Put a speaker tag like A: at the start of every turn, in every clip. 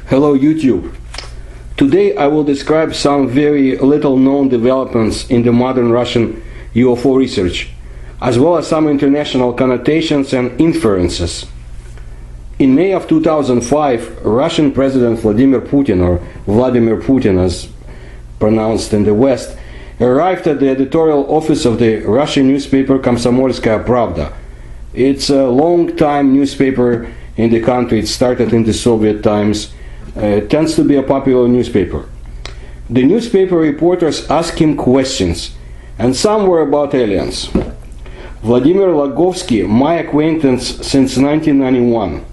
A: Hello YouTube. Today I will describe some very little known developments in the modern Russian UFO research, as well as some international connotations and inferences. In May of 2005, Russian President Vladimir Putin, or Vladimir Putin as pronounced in the West, arrived at the editorial office of the Russian newspaper Komsomolskaya Pravda. It's a long-time newspaper in the country. It started in the Soviet times. It tends to be a popular newspaper. The newspaper reporters asked him questions, and some were about aliens. Vladimir Lagovsky, my acquaintance since 1991,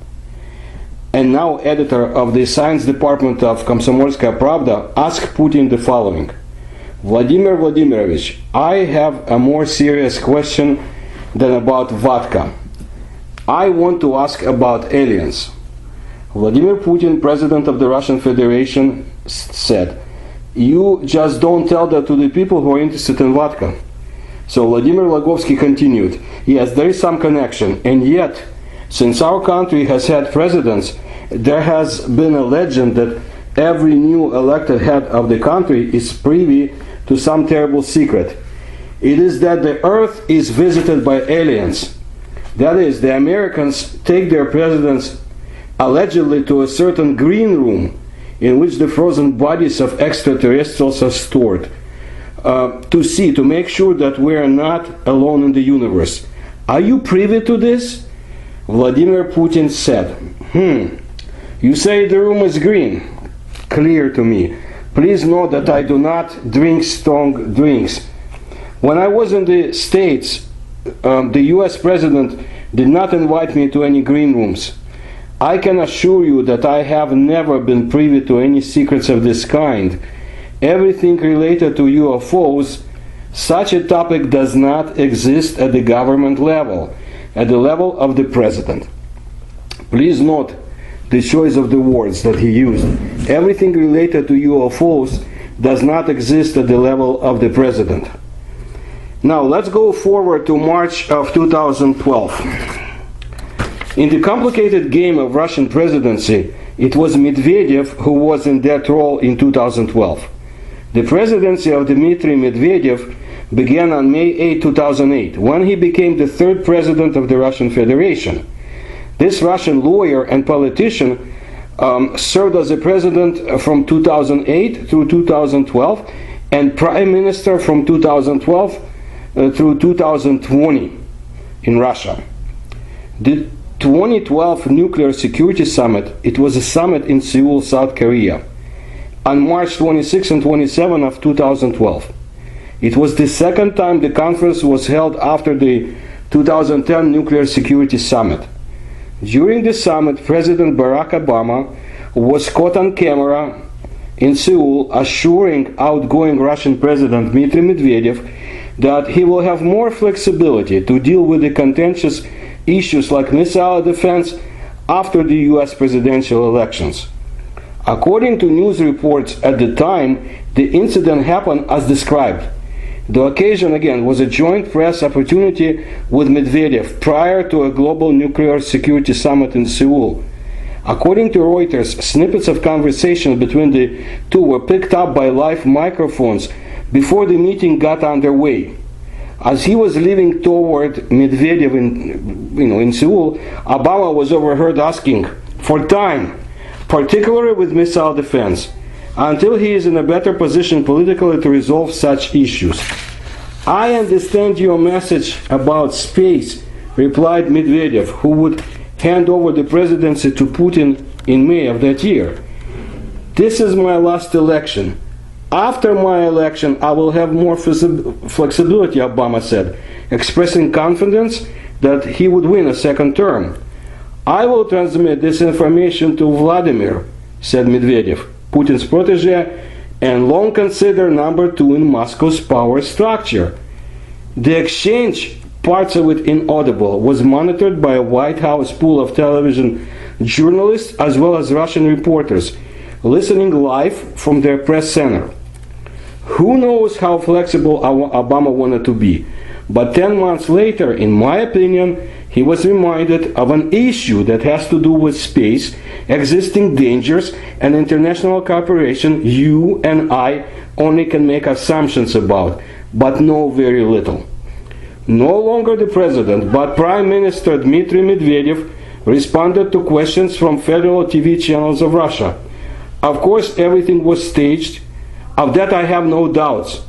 A: and now editor of the science department of Komsomolskaya Pravda, asked Putin the following: Vladimir Vladimirovich, I have a more serious question than about vodka. I want to ask about aliens. Vladimir Putin, President of the Russian Federation, said, you just don't tell that to the people who are interested in vodka. So Vladimir Lagovsky continued, yes, there is some connection, and yet, since our country has had presidents, there has been a legend that every new elected head of the country is privy to some terrible secret. It is that the earth is visited by aliens. That is, the Americans take their presidents allegedly to a certain green room in which the frozen bodies of extraterrestrials are stored, to make sure that we are not alone in the universe. Are you privy to this? Vladimir Putin said, you say the room is green. Clear to me. Please know that I do not drink strong drinks. When I was in the States, the US President did not invite me to any green rooms. I can assure you that I have never been privy to any secrets of this kind. Everything related to UFOs, such a topic does not exist at the government level, at the level of the President. Please note the choice of the words that he used. Everything related to UFOs does not exist at the level of the President. Now let's go forward to March of 2012. In the complicated game of Russian presidency, it was Medvedev who was in that role in 2012. The presidency of Dmitry Medvedev began on May 8, 2008, when he became the third president of the Russian Federation. This Russian lawyer and politician served as a president from 2008 through 2012 and prime minister from 2012 through 2020 in Russia. The 2012 Nuclear Security Summit, it was a summit in Seoul, South Korea, on March 26 and 27 of 2012. It was the second time the conference was held after the 2010 Nuclear Security Summit. During the summit, President Barack Obama was caught on camera in Seoul assuring outgoing Russian President Dmitry Medvedev that he will have more flexibility to deal with the contentious issues like missile defense after the US presidential elections. According to news reports at the time, the incident happened as described. The occasion, again, was a joint press opportunity with Medvedev prior to a global nuclear security summit in Seoul. According to Reuters, snippets of conversations between the two were picked up by live microphones before the meeting got underway. As he was leaving toward Medvedev in Seoul, Obama was overheard asking for time, particularly with missile defense, until he is in a better position politically to resolve such issues. I understand your message about space, replied Medvedev, who would hand over the presidency to Putin in May of that year. This is my last election. After my election, I will have more flexibility, Obama said, expressing confidence that he would win a second term. I will transmit this information to Vladimir, said Medvedev, Putin's protege, and long considered number two in Moscow's power structure. The exchange, parts of it inaudible, was monitored by a White House pool of television journalists as well as Russian reporters, listening live from their press center. Who knows how flexible Obama wanted to be, but 10 months later, in my opinion, he was reminded of an issue that has to do with space, existing dangers, and international cooperation you and I only can make assumptions about, but know very little. No longer the president, but Prime Minister Dmitry Medvedev responded to questions from federal TV channels of Russia. Of course, everything was staged. Of that I have no doubts.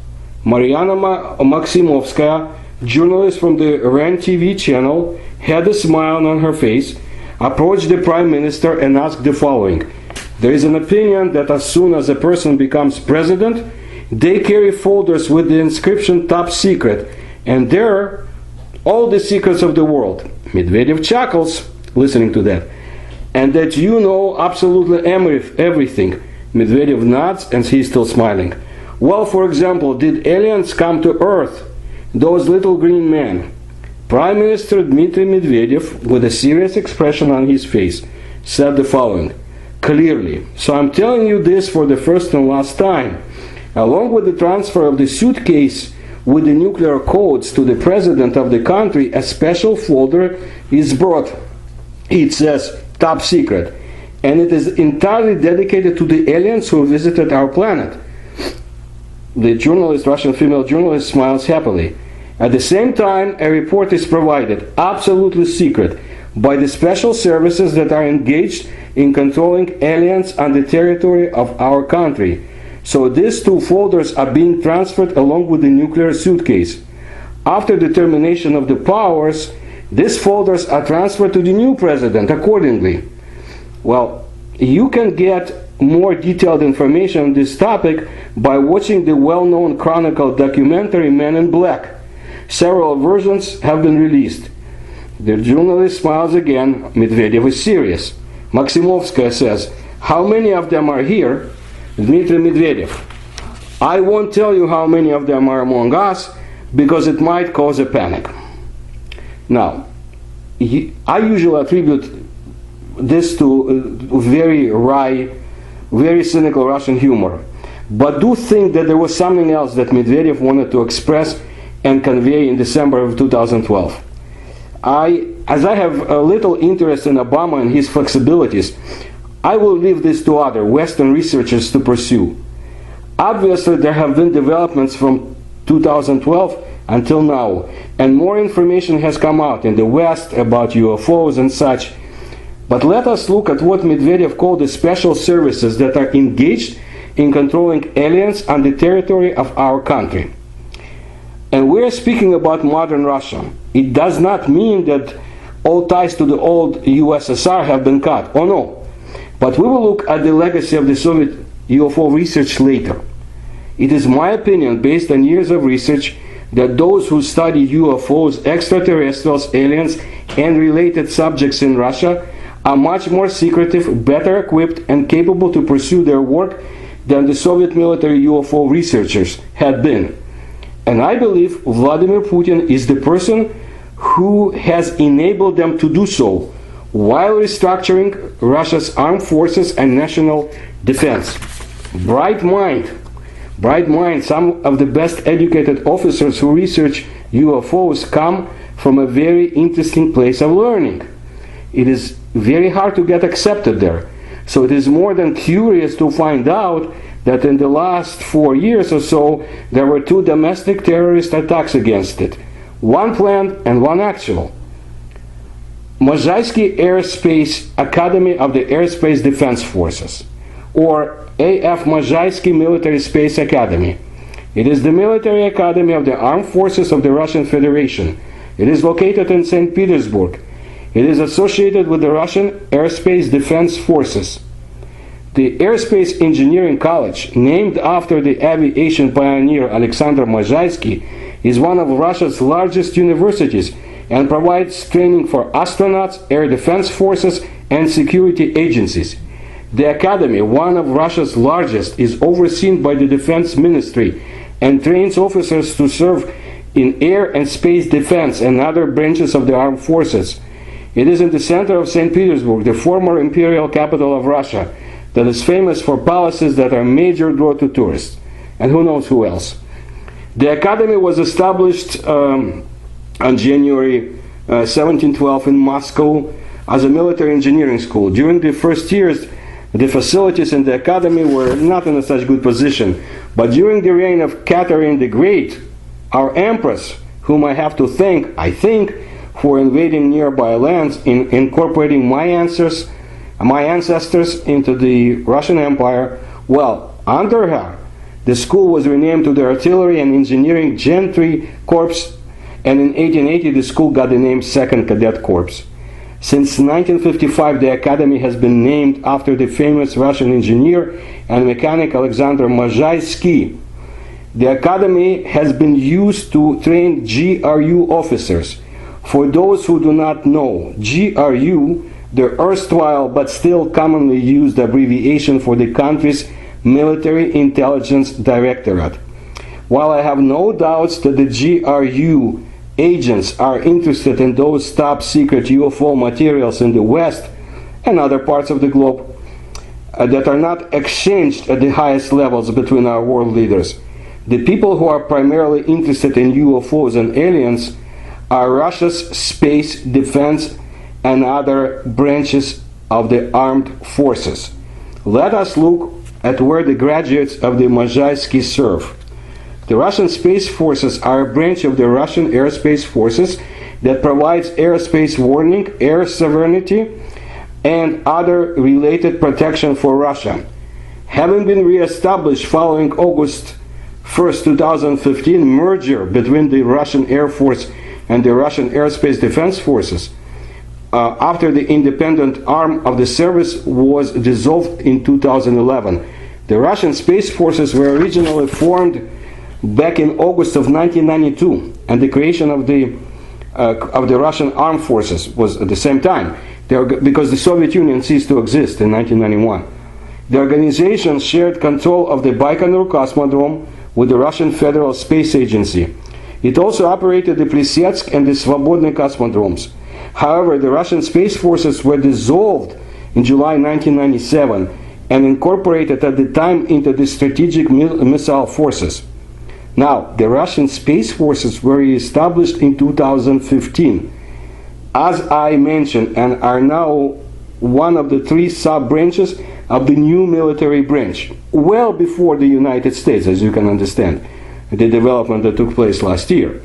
A: Mariana Maximovskaya, journalist from the REN TV channel, had a smile on her face, approached the Prime Minister and asked the following. There is an opinion that as soon as a person becomes president, they carry folders with the inscription "Top Secret," and there are all the secrets of the world. Medvedev chuckles, listening to that. And that you know absolutely everything. Medvedev nods and he's still smiling. Well, for example, did aliens come to Earth? Those little green men. Prime Minister Dmitry Medvedev, with a serious expression on his face, said the following. Clearly, so I'm telling you this for the first and last time. Along with the transfer of the suitcase with the nuclear codes to the president of the country, a special folder is brought. It says "Top Secret," and it is entirely dedicated to the aliens who visited our planet. The journalist, Russian female journalist, smiles happily. At the same time, a report is provided, absolutely secret, by the special services that are engaged in controlling aliens on the territory of our country. So these two folders are being transferred along with the nuclear suitcase. After the termination of the powers, these folders are transferred to the new president accordingly. Well, you can get more detailed information on this topic by watching the well-known Chronicle documentary Men in Black. Several versions have been released. The journalist smiles again. Medvedev is serious. Maximovskaya says, how many of them are here? Dmitry Medvedev, I won't tell you how many of them are among us because it might cause a panic. Now, I usually attribute this to very wry, very cynical Russian humor, but do think that there was something else that Medvedev wanted to express and convey in December of 2012. As I have a little interest in Obama and his flexibilities, I will leave this to other Western researchers to pursue. Obviously, there have been developments from 2012 until now, and more information has come out in the West about UFOs and such. But let us look at what Medvedev called the special services that are engaged in controlling aliens on the territory of our country. And we're speaking about modern Russia. It does not mean that all ties to the old USSR have been cut. Oh no. But we will look at the legacy of the Soviet UFO research later. It is my opinion, based on years of research, that those who study UFOs, extraterrestrials, aliens, and related subjects in Russia are much more secretive, better equipped, and capable to pursue their work than the Soviet military UFO researchers had been. And I believe Vladimir Putin is the person who has enabled them to do so, while restructuring Russia's armed forces and national defense. Bright mind, some of the best educated officers who research UFOs come from a very interesting place of learning. It is very hard to get accepted there. So it is more than curious to find out that in the last 4 years or so, there were 2 domestic terrorist attacks against it. One planned and one actual. Можайский Airspace Academy of the Airspace Defense Forces, or AF Можайский Military Space Academy. It is the military academy of the armed forces of the Russian Federation. It is located in St. Petersburg. It is associated with the Russian Airspace Defense Forces. The Airspace Engineering College, named after the aviation pioneer Alexander Можайский, is one of Russia's largest universities and provides training for astronauts, air defense forces, and security agencies. The academy, one of Russia's largest, is overseen by the Defense Ministry and trains officers to serve in air and space defense and other branches of the armed forces. It is in the center of St. Petersburg, the former imperial capital of Russia, that is famous for palaces that are a major draw to tourists. And who knows who else. The academy was established on January 1712 in Moscow as a military engineering school. During the first years, the facilities in the academy were not in such good position. But during the reign of Catherine the Great, our empress, whom I have to thank, I think, for invading nearby lands in incorporating my ancestors into the Russian Empire, well, under her, the school was renamed to the Artillery and Engineering Gentry Corps, and in 1880 the school got the name 2nd Cadet Corps. Since 1955, the academy has been named after the famous Russian engineer and mechanic Alexander Mazhaysky. The academy has been used to train GRU officers. For those who do not know, GRU, the erstwhile but still commonly used abbreviation for the country's Military Intelligence Directorate. While I have no doubts that the GRU agents are interested in those top secret UFO materials in the West and other parts of the globe that are not exchanged at the highest levels between our world leaders, the people who are primarily interested in UFOs and aliens are Russia's space, defense, and other branches of the armed forces. Let us look at where the graduates of the Mazhaysky serve. The Russian Space Forces are a branch of the Russian Airspace Forces that provides airspace warning, air sovereignty, and other related protection for Russia. Having been re-established following August 1st, 2015 merger between the Russian Air Force and the Russian Airspace Defense Forces, after the independent arm of the service was dissolved in 2011. The Russian Space Forces were originally formed back in August of 1992, and the creation of the Russian Armed Forces was at the same time, because the Soviet Union ceased to exist in 1991. The organization shared control of the Baikonur Cosmodrome with the Russian Federal Space Agency. It also operated the Plesetsk and the Svobodny Cosmodromes. However, the Russian Space Forces were dissolved in July 1997 and incorporated at the time into the Strategic Missile Forces. Now, the Russian Space Forces were established in 2015, as I mentioned, and are now one of the 3 sub-branches of the new military branch, well before the United States, as you can understand, the development that took place last year.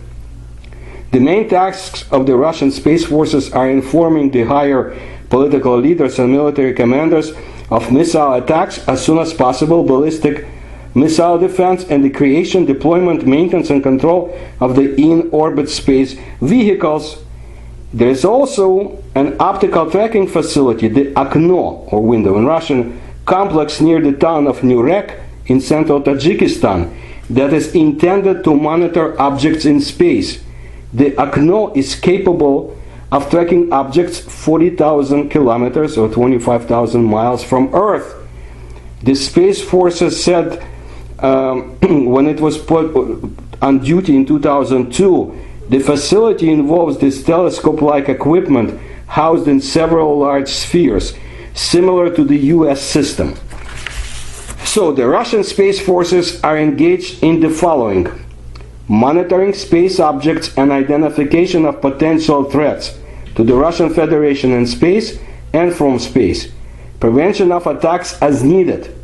A: The main tasks of the Russian Space Forces are informing the higher political leaders and military commanders of missile attacks as soon as possible, ballistic missile defense, and the creation, deployment, maintenance, and control of the in-orbit space vehicles. There is also an optical tracking facility, the Okno, or window in Russian, complex near the town of Nurek in central Tajikistan that is intended to monitor objects in space. The Okno is capable of tracking objects 40,000 kilometers or 25,000 miles from Earth. The Space Forces said when it was put on duty in 2002, the facility involves this telescope-like equipment housed in several large spheres, similar to the US system. So the Russian Space Forces are engaged in the following: monitoring space objects and identification of potential threats to the Russian Federation in space and from space, prevention of attacks as needed,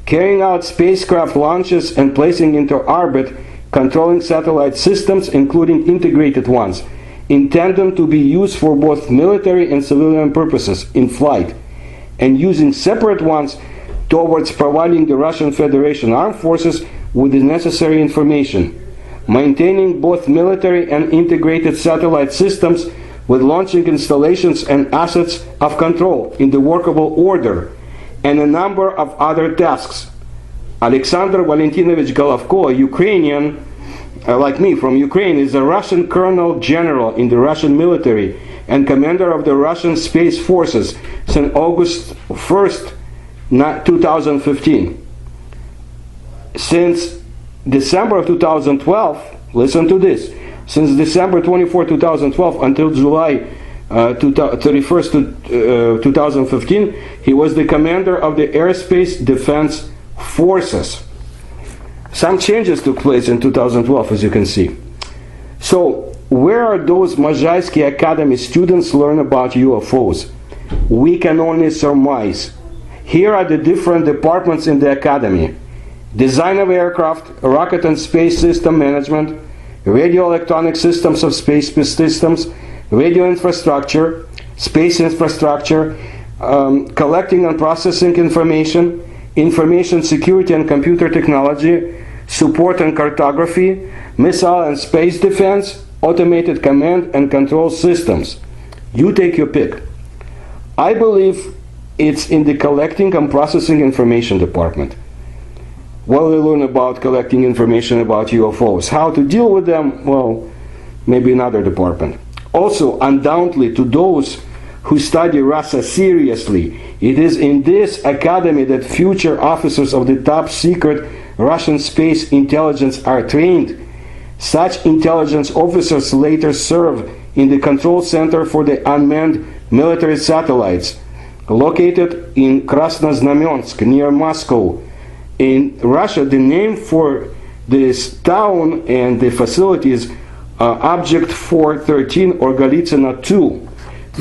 A: carrying out spacecraft launches and placing into orbit, controlling satellite systems, including integrated ones, intended to be used for both military and civilian purposes in flight, and using separate ones towards providing the Russian Federation Armed Forces with the necessary information, maintaining both military and integrated satellite systems with launching installations and assets of control in the workable order, and a number of other tasks. Alexander Valentinovich Golovko, a Ukrainian, like me, from Ukraine, is a Russian colonel general in the Russian military and commander of the Russian Space Forces since August 1st, 2015. Since December of 2012, listen to this, since December 24, 2012 until July 31st, 2015, he was the commander of the Airspace Defense Forces. Some changes took place in 2012, as you can see. So, where are those Mazhaysky Academy students learn about UFOs? We can only surmise. Here are the different departments in the academy: design of aircraft, rocket and space system management, radio electronic systems of space systems, radio infrastructure, space infrastructure, collecting and processing information, information security and computer technology, support and cartography, missile and space defense, automated command and control systems. You take your pick. I believe it's in the collecting and processing information department. Well, we learn about collecting information about UFOs. How to deal with them? Well, maybe another department. Also, undoubtedly, to those who study Russia seriously, it is in this academy that future officers of the top secret Russian space intelligence are trained. Such intelligence officers later serve in the control center for the unmanned military satellites, located in Krasnoznamensk, near Moscow. In Russia, the name for this town and the facilities Object 413 or Golitsyn 2.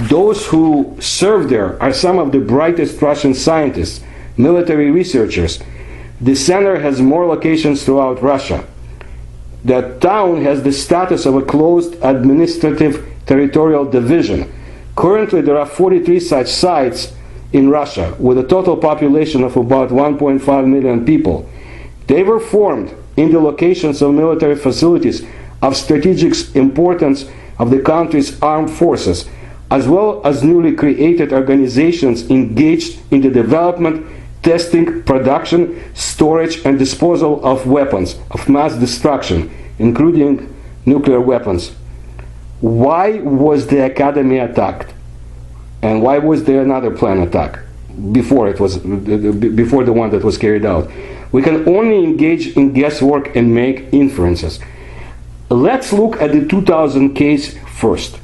A: Those who serve there are some of the brightest Russian scientists, military researchers. The center has more locations throughout Russia. That town has the status of a closed administrative territorial division. Currently, there are 43 such sites in Russia, with a total population of about 1.5 million people. They were formed in the locations of military facilities of strategic importance of the country's armed forces, as well as newly created organizations engaged in the development, testing, production, storage, and disposal of weapons of mass destruction, including nuclear weapons. Why was the academy attacked? And why was there another planned attack before the one that was carried out? We can only engage in guesswork and make inferences. Let's look at the 2000 case first.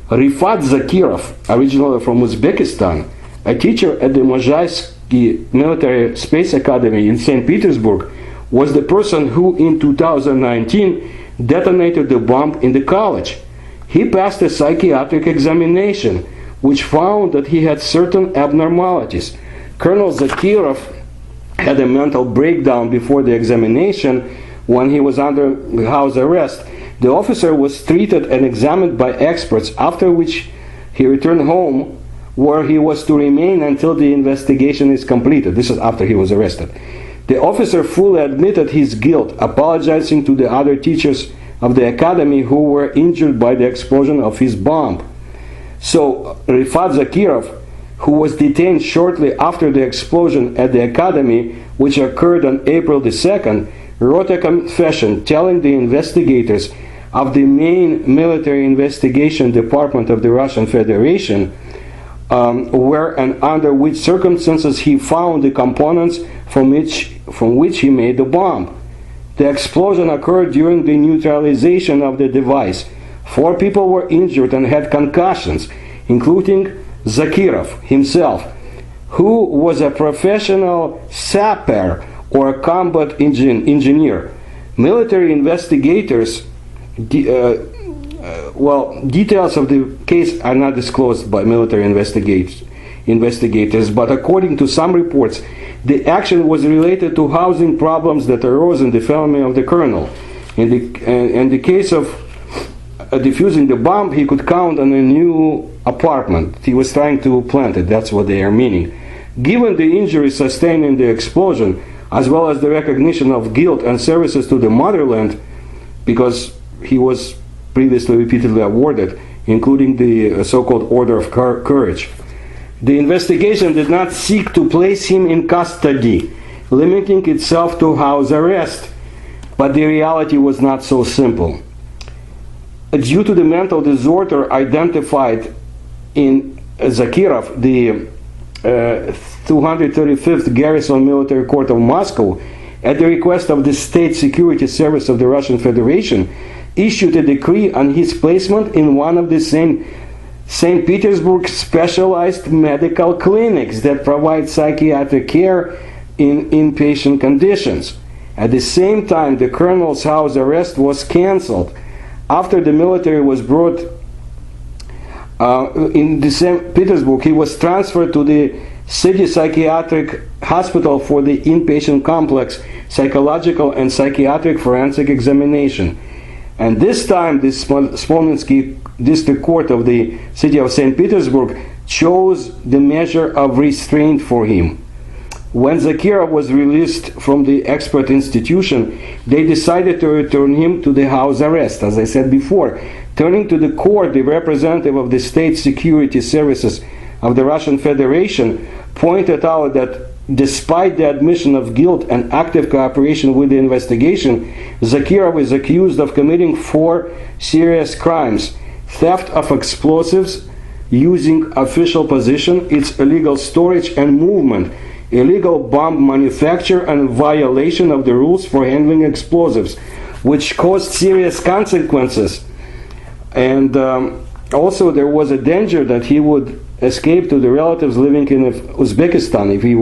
A: Rifat Zakirov, originally from Uzbekistan, a teacher at the Mazhaysky Military Space Academy in St. Petersburg, was the person who in 2019 detonated the bomb in the college. He passed a psychiatric examination, which found that he had certain abnormalities. Colonel Zakirov had a mental breakdown before the examination when he was under house arrest. The officer was treated and examined by experts, after which he returned home, where he was to remain until the investigation is completed. This is after he was arrested. The officer fully admitted his guilt, apologizing to the other teachers of the academy who were injured by the explosion of his bomb. So Rifat Zakirov, who was detained shortly after the explosion at the academy, which occurred on April the 2nd, wrote a confession telling the investigators of the main military investigation department of the Russian Federation where and under which circumstances he found the components from which he made the bomb. The explosion occurred during the neutralization of the device. 4 people were injured and had concussions, including Zakirov himself, who was a professional sapper or a combat engineer. Military investigators, details of the case are not disclosed by military investigators, but according to some reports, the action was related to housing problems that arose in the family of the colonel. In the case of defusing the bomb, he could count on a new apartment. He was trying to plant it, that's what they are meaning. Given the injuries sustained in the explosion, as well as the recognition of guilt and services to the motherland, because he was previously repeatedly awarded, including the so-called Order of Courage. The investigation did not seek to place him in custody, limiting itself to house arrest. But the reality was not so simple. Due to the mental disorder identified in Zakirov, the 235th Garrison Military Court of Moscow, at the request of the State Security Service of the Russian Federation, issued a decree on his placement in one of the St. Petersburg specialized medical clinics that provide psychiatric care in inpatient conditions. At the same time, the colonel's house arrest was cancelled. After the military was brought in St. Petersburg, he was transferred to the city psychiatric hospital for the inpatient complex psychological and psychiatric forensic examination. And this time, the Smolensky District Court of the city of St. Petersburg chose the measure of restraint for him. When Zakirov was released from the expert institution, they decided to return him to the house arrest, as I said before. Turning to the court, the representative of the state security services of the Russian Federation pointed out that despite the admission of guilt and active cooperation with the investigation, Zakirov is accused of committing 4 serious crimes: theft of explosives using official position, its illegal storage and movement, illegal bomb manufacture, and violation of the rules for handling explosives, which caused serious consequences. And also there was a danger that he would escape to the relatives living in Uzbekistan if he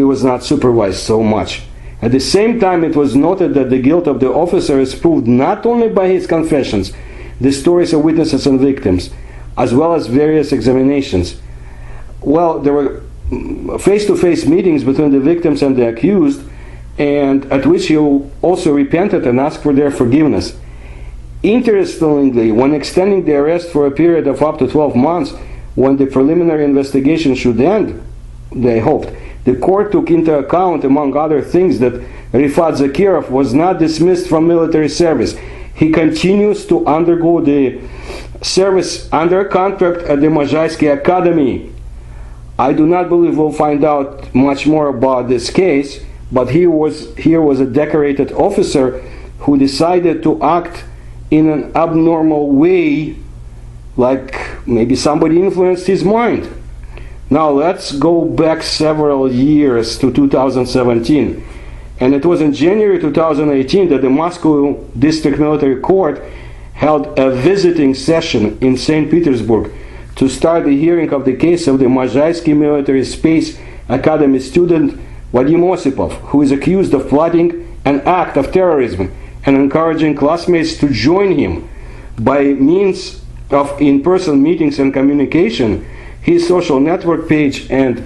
A: was not supervised so much. At the same time, it was noted that the guilt of the officer is proved not only by his confessions, the stories of witnesses and victims, as well as various examinations. Well, there were face-to-face meetings between the victims and the accused, and at which he also repented and asked for their forgiveness. Interestingly, when extending the arrest for a period of up to 12 months, when the preliminary investigation should end, they hoped, the court took into account, among other things, that Rifat Zakirov was not dismissed from military service. He continues to undergo the service under contract at the Mazhaysky Academy. I do not believe we'll find out much more about this case, but here was a decorated officer who decided to act in an abnormal way, like maybe somebody influenced his mind. Now let's go back several years to 2017. And it was in January 2018 that the Moscow District Military Court held a visiting session in St. Petersburg to start the hearing of the case of the Mazhaysky Military Space Academy student Vadim Osipov, who is accused of plotting an act of terrorism and encouraging classmates to join him. By means of in-person meetings and communication, his social network page and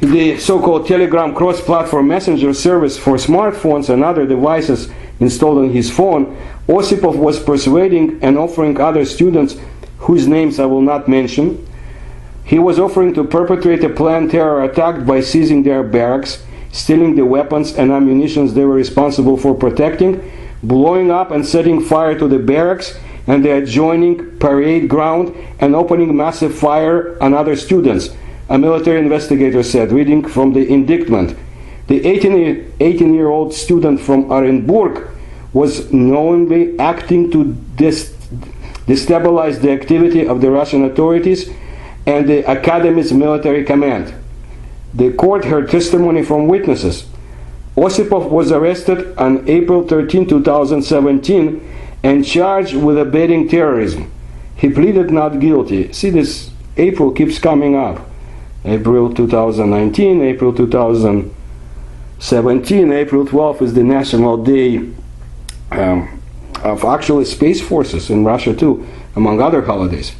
A: the so-called Telegram cross-platform messenger service for smartphones and other devices installed on his phone, Osipov was persuading and offering other students, whose names I will not mention. He was offering to perpetrate a planned terror attack by seizing their barracks, stealing the weapons and ammunition they were responsible for protecting, blowing up and setting fire to the barracks and the adjoining parade ground, and opening massive fire on other students, a military investigator said, reading from the indictment. The 18-year-old student from Orenburg was knowingly acting to destabilize the activity of the Russian authorities and the Academy's military command. The court heard testimony from witnesses. Osipov was arrested on April 13, 2017 and charged with abetting terrorism. He pleaded not guilty. See, this April keeps coming up. April 2019, April 2017, April 12th is the National Day of actually Space Forces in Russia too, among other holidays.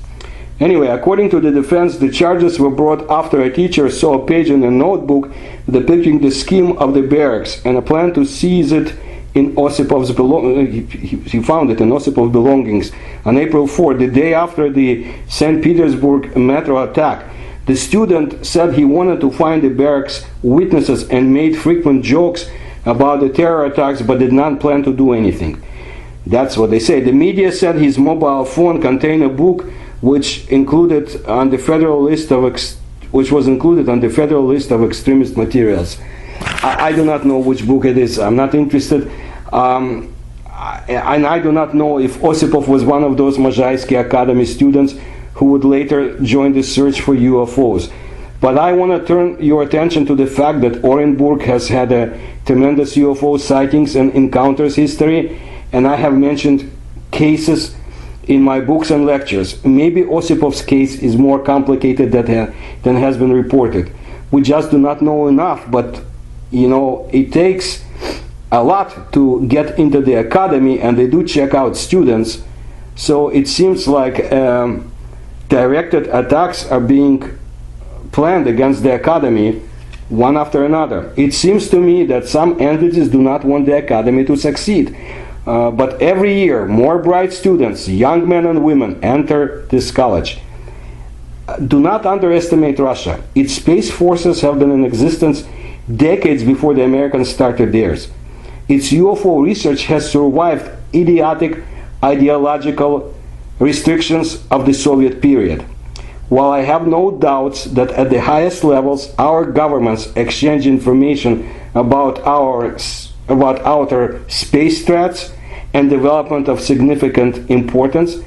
A: Anyway, according to the defense, the charges were brought after a teacher saw a page in a notebook depicting the scheme of the barracks and a plan to seize it in Osipov's he found it in Osipov's belongings on April 4, the day after the St. Petersburg metro attack. The student said he wanted to find the barracks witnesses and made frequent jokes about the terror attacks, but did not plan to do anything. That's what they say. The media said his mobile phone contained a book which was included on the federal list of extremist materials. I do not know which book it is. I'm not interested. And I do not know if Osipov was one of those Mazhaysky Academy students who would later join the search for UFOs. But I want to turn your attention to the fact that Orenburg has had a tremendous UFO sightings and encounters history, and I have mentioned cases in my books and lectures. Maybe Osipov's case is more complicated than has been reported. We just do not know enough, but you know, it takes a lot to get into the academy, and they do check out students. So it seems like directed attacks are being planned against the academy, one after another. It seems to me that some entities do not want the academy to succeed. But every year, more bright students, young men and women, enter this college. Do not underestimate Russia. Its space forces have been in existence decades before the Americans started theirs. Its UFO research has survived idiotic ideological restrictions of the Soviet period. While I have no doubts that at the highest levels our governments exchange information about outer space threats and development of significant importance,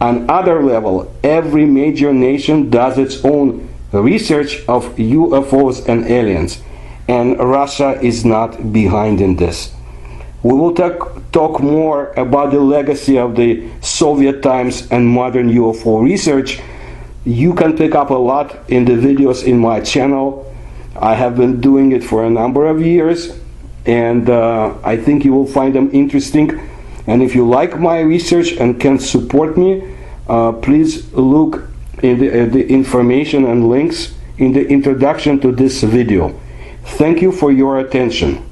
A: on other level, every major nation does its own research of UFOs and aliens, and Russia is not behind in this. We will talk more about the legacy of the Soviet times and modern UFO research. You can pick up a lot in the videos in my channel. I have been doing it for a number of years, and I think you will find them interesting. And if you like my research and can support me, please look in the information and links in the introduction to this video. Thank you for your attention.